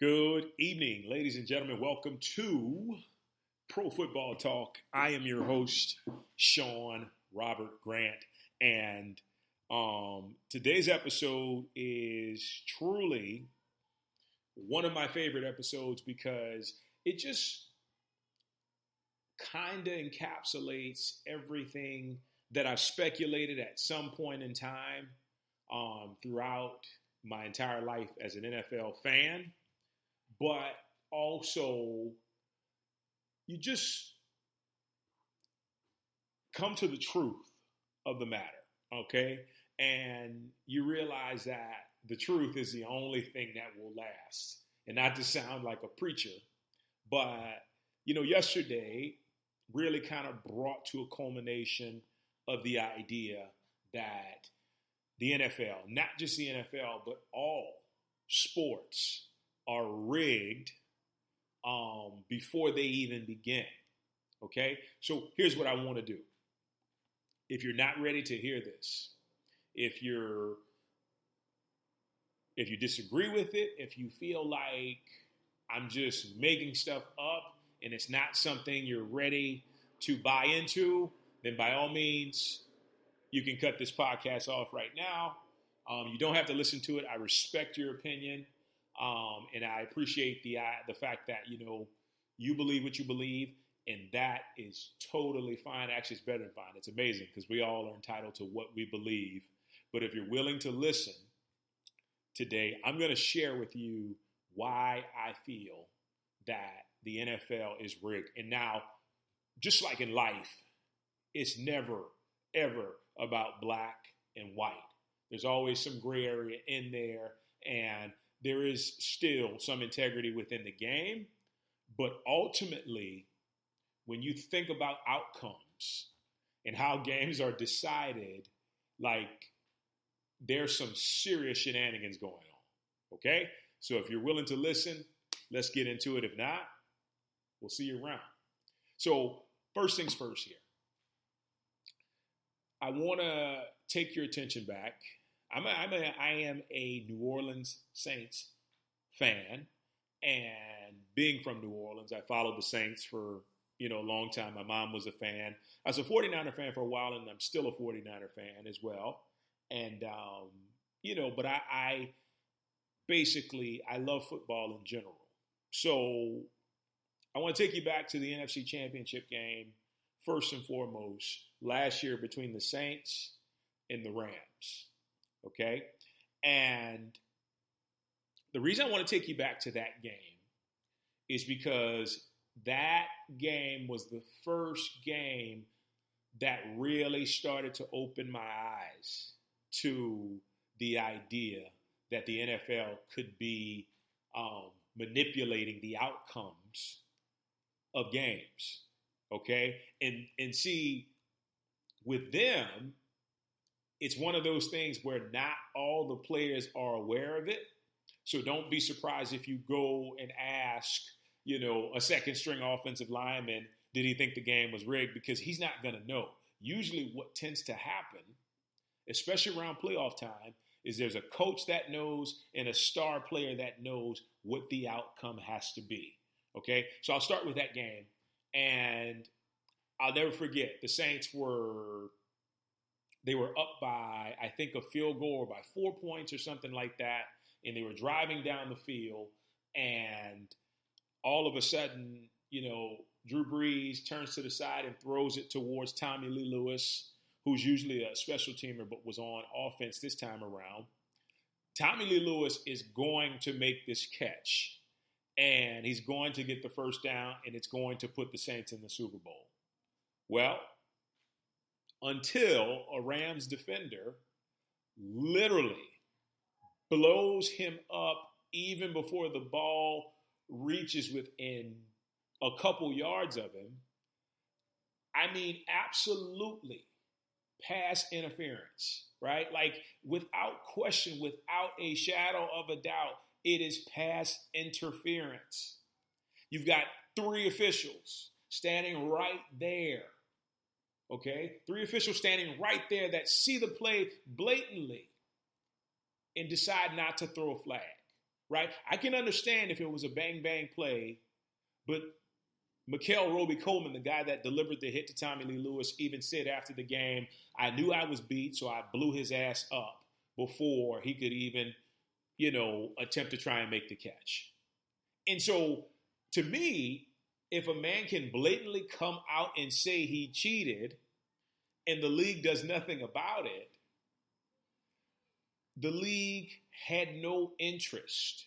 Good evening, ladies and gentlemen. Welcome to Pro Football Talk. I am your host, Sean Robert Grant, and today's episode is truly one of my favorite episodes because it just kind of encapsulates everything that I've speculated at some point in time throughout my entire life as an NFL fan. But also, you just come to the truth of the matter, okay? And you realize that the truth is the only thing that will last. And not to sound like a preacher, but, yesterday really kind of brought to a culmination of the idea that the NFL, not just the NFL, but all sports are rigged before they even begin. Okay? So here's what I want to do. If you're not ready to hear this, if you disagree with it, if you feel like I'm just making stuff up and it's not something you're ready to buy into, then by all means, you can cut this podcast off right now. You don't have to listen to it. I respect your opinion. And I appreciate the fact that, you believe what you believe, and that is totally fine. Actually, it's better than fine. It's amazing because we all are entitled to what we believe. But if you're willing to listen today, I'm going to share with you why I feel that the NFL is rigged. And now, just like in life, it's never, ever about black and white. There's always some gray area in there, and there is still some integrity within the game, but ultimately, when you think about outcomes and how games are decided, like there's some serious shenanigans going on, okay? So if you're willing to listen, let's get into it. If not, we'll see you around. So first things first here. I want to take your attention back. I am a New Orleans Saints fan, and being from New Orleans, I followed the Saints for, a long time. My mom was a fan. I was a 49er fan for a while, and I'm still a 49er fan as well. And, but I basically, I love football in general. So I want to take you back to the NFC Championship game, first and foremost, last year between the Saints and the Rams. Okay? And the reason I want to take you back to that game is because that game was the first game that really started to open my eyes to the idea that the NFL could be manipulating the outcomes of games. Okay? And see, with them, it's one of those things where not all the players are aware of it. So don't be surprised if you go and ask, a second string offensive lineman, did he think the game was rigged? Because he's not going to know. Usually what tends to happen, especially around playoff time, is there's a coach that knows and a star player that knows what the outcome has to be. Okay? So I'll start with that game. And I'll never forget, the Saints were up by, I think, a field goal or by 4 points or something like that. And they were driving down the field. And all of a sudden, Drew Brees turns to the side and throws it towards Tommy Lee Lewis, who's usually a special teamer but was on offense this time around. Tommy Lee Lewis is going to make this catch. And he's going to get the first down, and it's going to put the Saints in the Super Bowl. Well, until a Rams defender literally blows him up even before the ball reaches within a couple yards of him. I mean, absolutely pass interference, right? Like, without question, without a shadow of a doubt, it is pass interference. You've got three officials standing right there. Okay? Three officials standing right there that see the play blatantly and decide not to throw a flag. right? I can understand if it was a bang-bang play, but Mikael Roby-Coleman, the guy that delivered the hit to Tommy Lee Lewis, even said after the game, I knew I was beat, so I blew his ass up before he could even, attempt to try and make the catch. And so, to me, if a man can blatantly come out and say he cheated and the league does nothing about it, the league had no interest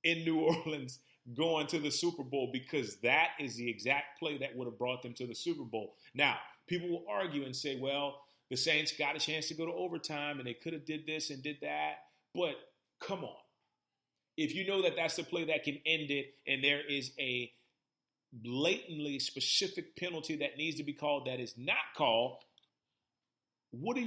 in New Orleans going to the Super Bowl because that is the exact play that would have brought them to the Super Bowl. Now, people will argue and say, well, the Saints got a chance to go to overtime and they could have did this and did that. But come on. If you know that that's the play that can end it and there is a blatantly specific penalty that needs to be called that is not called, what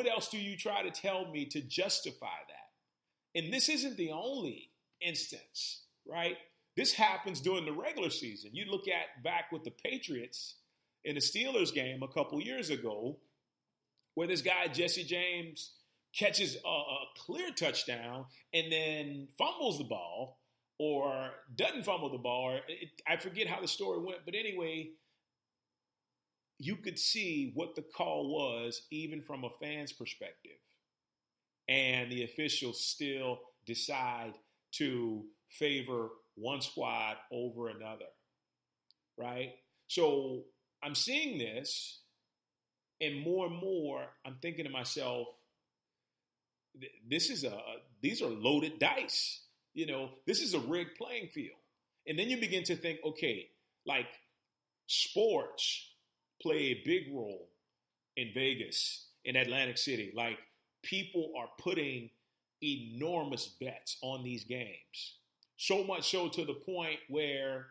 else do you try to tell me to justify that? And this isn't the only instance, right? This happens during the regular season. You look at back with the Patriots in the Steelers game a couple years ago, where this guy, Jesse James, catches a clear touchdown and then fumbles the ball or doesn't fumble the ball. I forget how the story went, but anyway, you could see what the call was even from a fan's perspective. And the officials still decide to favor one squad over another, right? So I'm seeing this, and more, I'm thinking to myself, these are loaded dice. This is a rigged playing field. And then you begin to think, okay, like sports play a big role in Vegas, in Atlantic City. Like people are putting enormous bets on these games. So much so to the point where,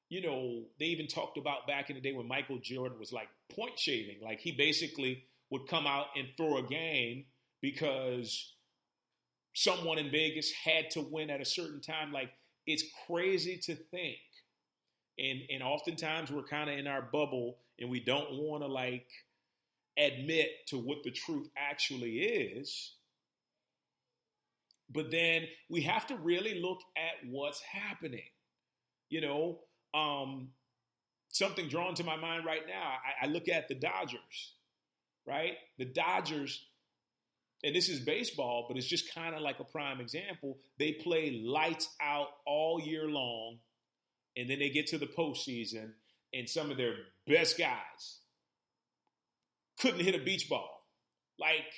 they even talked about back in the day when Michael Jordan was like point shaving. Like he basically would come out and throw a game because someone in Vegas had to win at a certain time. Like it's crazy to think. And oftentimes we're kind of in our bubble and we don't want to like admit to what the truth actually is. But then we have to really look at what's happening. Something drawn to my mind right now, I look at the Dodgers, right? The Dodgers, and this is baseball, but it's just kind of like a prime example. They play lights out all year long, and then they get to the postseason, and some of their best guys couldn't hit a beach ball. Like,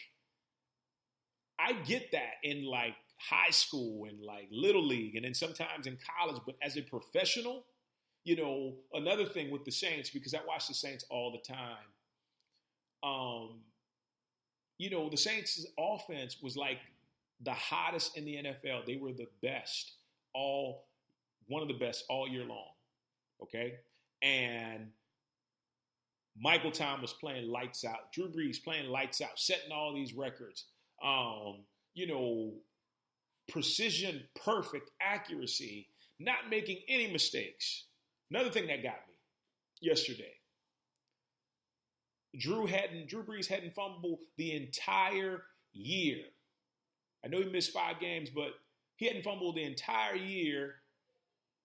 I get that in like high school and like little league and then sometimes in college, but as a professional, another thing with the Saints, because I watch the Saints all the time, the Saints' offense was like the hottest in the NFL. They were the best, one of the best all year long, okay? And Michael Thomas playing lights out, Drew Brees playing lights out, setting all these records, precision, perfect accuracy, not making any mistakes. Another thing that got me yesterday, Drew Brees hadn't fumbled the entire year. I know he missed 5 games, but he hadn't fumbled the entire year.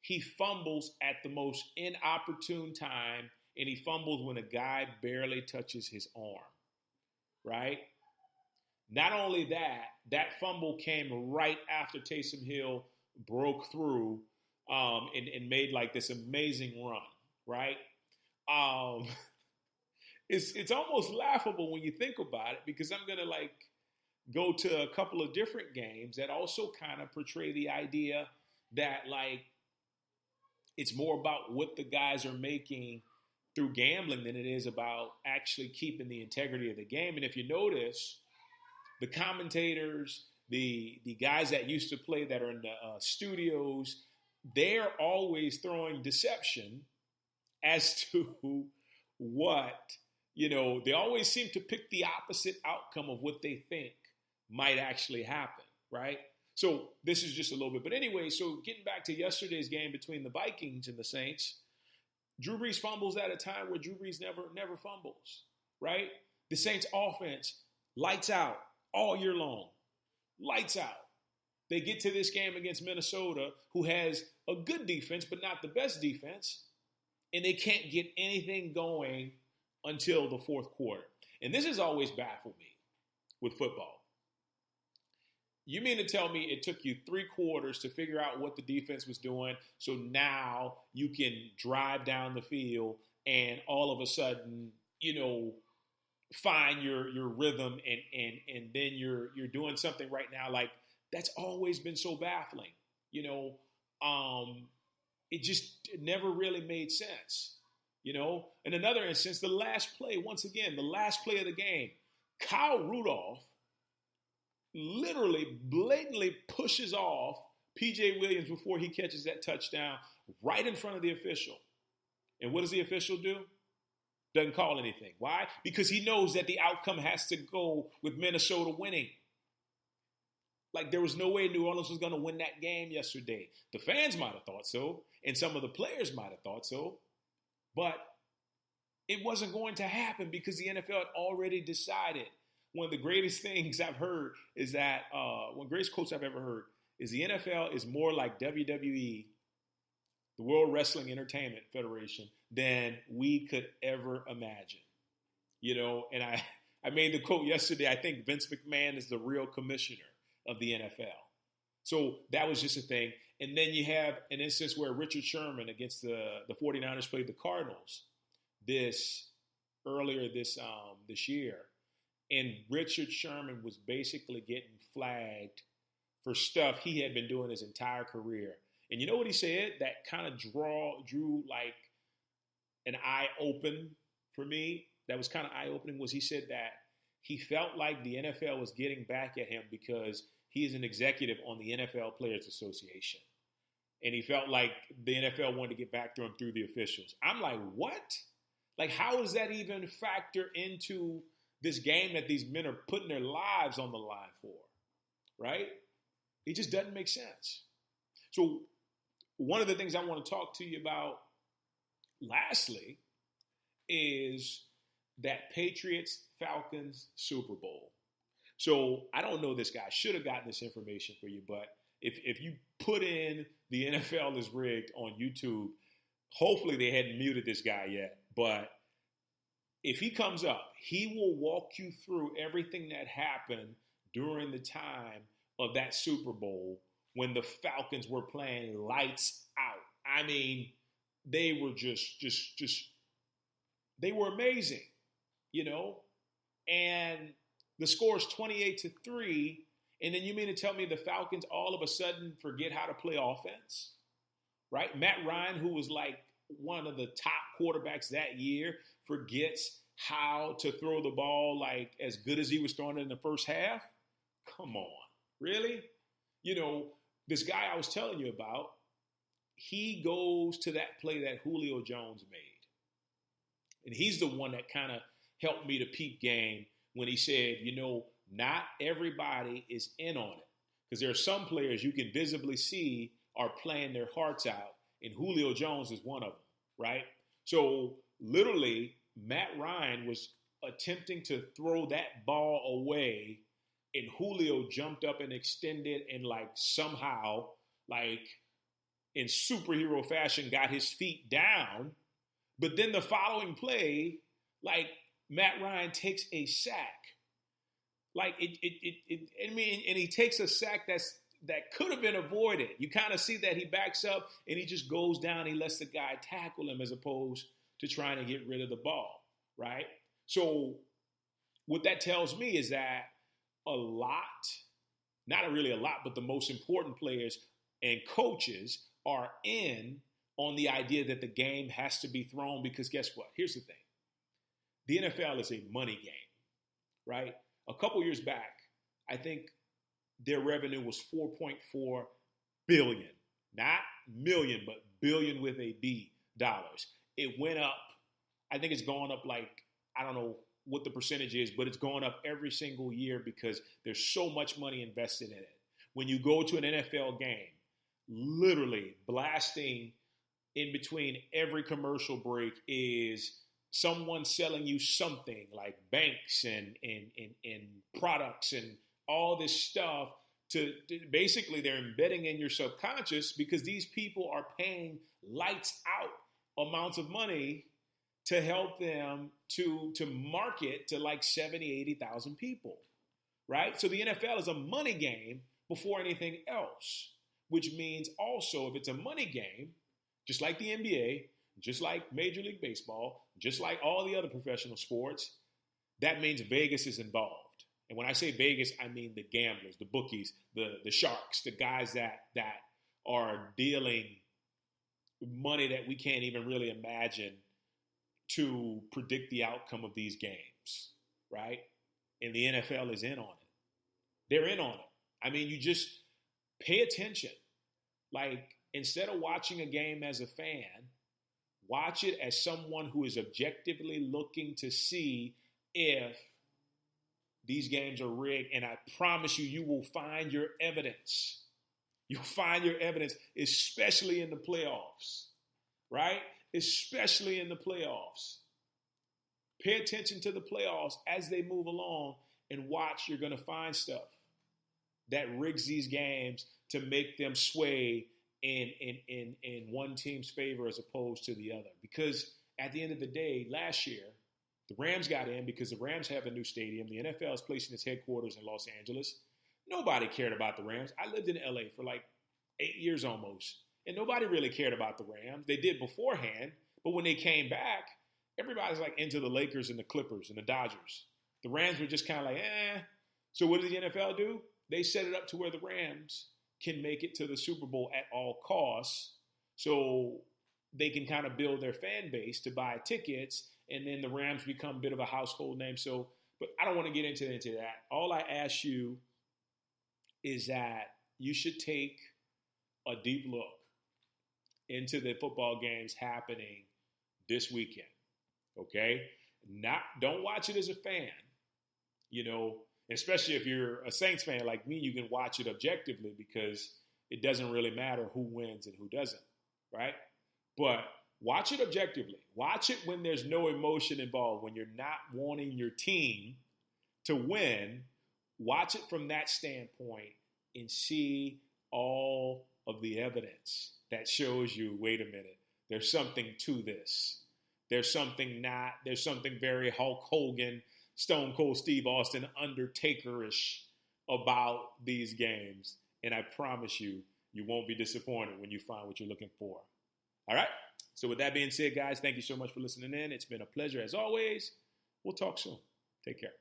He fumbles at the most inopportune time, and he fumbles when a guy barely touches his arm, right? Not only that fumble came right after Taysom Hill broke through and made like this amazing run, right? It's almost laughable when you think about it, because I'm going to like go to a couple of different games that also kind of portray the idea that like it's more about what the guys are making through gambling than it is about actually keeping the integrity of the game. And if you notice, the commentators, the guys that used to play that are in the studios, they're always throwing deception as to what, they always seem to pick the opposite outcome of what they think might actually happen, right? So this is just a little bit. But anyway, so getting back to yesterday's game between the Vikings and the Saints, Drew Brees fumbles at a time where Drew Brees never fumbles, right? The Saints offense, lights out all year long. Lights out. They get to this game against Minnesota, who has a good defense, but not the best defense, and they can't get anything going until the fourth quarter. And this has always baffled me with football. You mean to tell me it took you 3 quarters to figure out what the defense was doing, so now you can drive down the field and all of a sudden, find your rhythm and then you're doing something right now like that's always been so baffling. It just never really made sense. In another instance, the last play of the game, Kyle Rudolph literally blatantly pushes off P.J. Williams before he catches that touchdown right in front of the official. And what does the official do? Doesn't call anything. Why? Because he knows that the outcome has to go with Minnesota winning. Like there was no way New Orleans was going to win that game yesterday. The fans might have thought so, and some of the players might have thought so, but it wasn't going to happen because the NFL had already decided. One of the greatest things I've heard is that, one of the greatest quotes I've ever heard is the NFL is more like WWE, the World Wrestling Entertainment Federation, than we could ever imagine. And I made the quote yesterday, I think Vince McMahon is the real commissioner of the NFL. So that was just a thing. And then you have an instance where Richard Sherman against the 49ers played the Cardinals earlier this year. And Richard Sherman was basically getting flagged for stuff he had been doing his entire career. And you know what he said? That kind of drew like an eye open for me. That was kind of eye opening. Was he said that he felt like the NFL was getting back at him because he is an executive on the NFL Players Association, and he felt like the NFL wanted to get back to him through the officials. I'm like, what? Like, how does that even factor into this game that these men are putting their lives on the line for, right? It just doesn't make sense. So one of the things I want to talk to you about lastly is that Patriots-Falcons Super Bowl. So I don't know this guy. I should have gotten this information for you, but if you put in the NFL is rigged on YouTube, hopefully they hadn't muted this guy yet, but if he comes up, he will walk you through everything that happened during the time of that Super Bowl when the Falcons were playing lights out. I mean, they were just they were amazing, and the score is 28-3. And then you mean to tell me the Falcons all of a sudden forget how to play offense, right? Matt Ryan, who was like one of the top quarterbacks that year, forgets how to throw the ball like as good as he was throwing it in the first half? Come on, really? This guy I was telling you about, he goes to that play that Julio Jones made. And he's the one that kind of helped me to peep game when he said, not everybody is in on it. Because there are some players you can visibly see are playing their hearts out, and Julio Jones is one of them, right? So literally, Matt Ryan was attempting to throw that ball away, and Julio jumped up and extended and somehow in superhero fashion got his feet down. But then the following play, Matt Ryan takes a sack. And he takes a sack that could have been avoided. You kind of see that he backs up and he just goes down. He lets the guy tackle him as opposed to trying to get rid of the ball, right? So what that tells me is that not really a lot, but the most important players and coaches are in on the idea that the game has to be thrown because guess what? Here's the thing. The NFL is a money game, right? A couple years back, I think their revenue was $4.4 billion. Not million, but billion with a B dollars. It went up. I think it's gone up I don't know what the percentage is, but it's going up every single year because there's so much money invested in it. When you go to an NFL game, literally blasting in between every commercial break is someone selling you something like banks and products and all this stuff basically they're embedding in your subconscious because these people are paying lights out amounts of money to help them to market to like 70, 80,000 people, right? So the NFL is a money game before anything else, which means also if it's a money game, just like the NBA, just like Major League Baseball, just like all the other professional sports, that means Vegas is involved. And when I say Vegas, I mean the gamblers, the bookies, the sharks, the guys that are dealing money that we can't even really imagine to predict the outcome of these games, right? And the NFL is in on it. They're in on it. I mean, you just pay attention. Like, instead of watching a game as a fan, watch it as someone who is objectively looking to see if these games are rigged. And I promise you, you will find your evidence. You'll find your evidence, especially in the playoffs, right? Especially in the playoffs. Pay attention to the playoffs as they move along and watch. You're going to find stuff that rigs these games to make them sway in one team's favor as opposed to the other. Because at the end of the day, last year, the Rams got in because the Rams have a new stadium. The NFL is placing its headquarters in Los Angeles. Nobody cared about the Rams. I lived in LA for like 8 years almost, and nobody really cared about the Rams. They did beforehand, but when they came back, everybody's like into the Lakers and the Clippers and the Dodgers. The Rams were just kind of like, eh. So what did the NFL do? They set it up to where the Rams can make it to the Super Bowl at all costs, so they can kind of build their fan base to buy tickets, and then the Rams become a bit of a household name. So, but I don't want to get into that. All I ask you is that you should take a deep look into the football games happening this weekend, okay? Don't watch it as a fan, especially if you're a Saints fan like me, you can watch it objectively because it doesn't really matter who wins and who doesn't, right? But watch it objectively. Watch it when there's no emotion involved, when you're not wanting your team to win. Watch it from that standpoint and see all of the evidence that shows you, wait a minute, there's something to this. There's something very Hulk Hogan, Stone Cold Steve Austin, Undertaker-ish about these games. And I promise you, you won't be disappointed when you find what you're looking for. All right? So with that being said, guys, thank you so much for listening in. It's been a pleasure as always. We'll talk soon. Take care.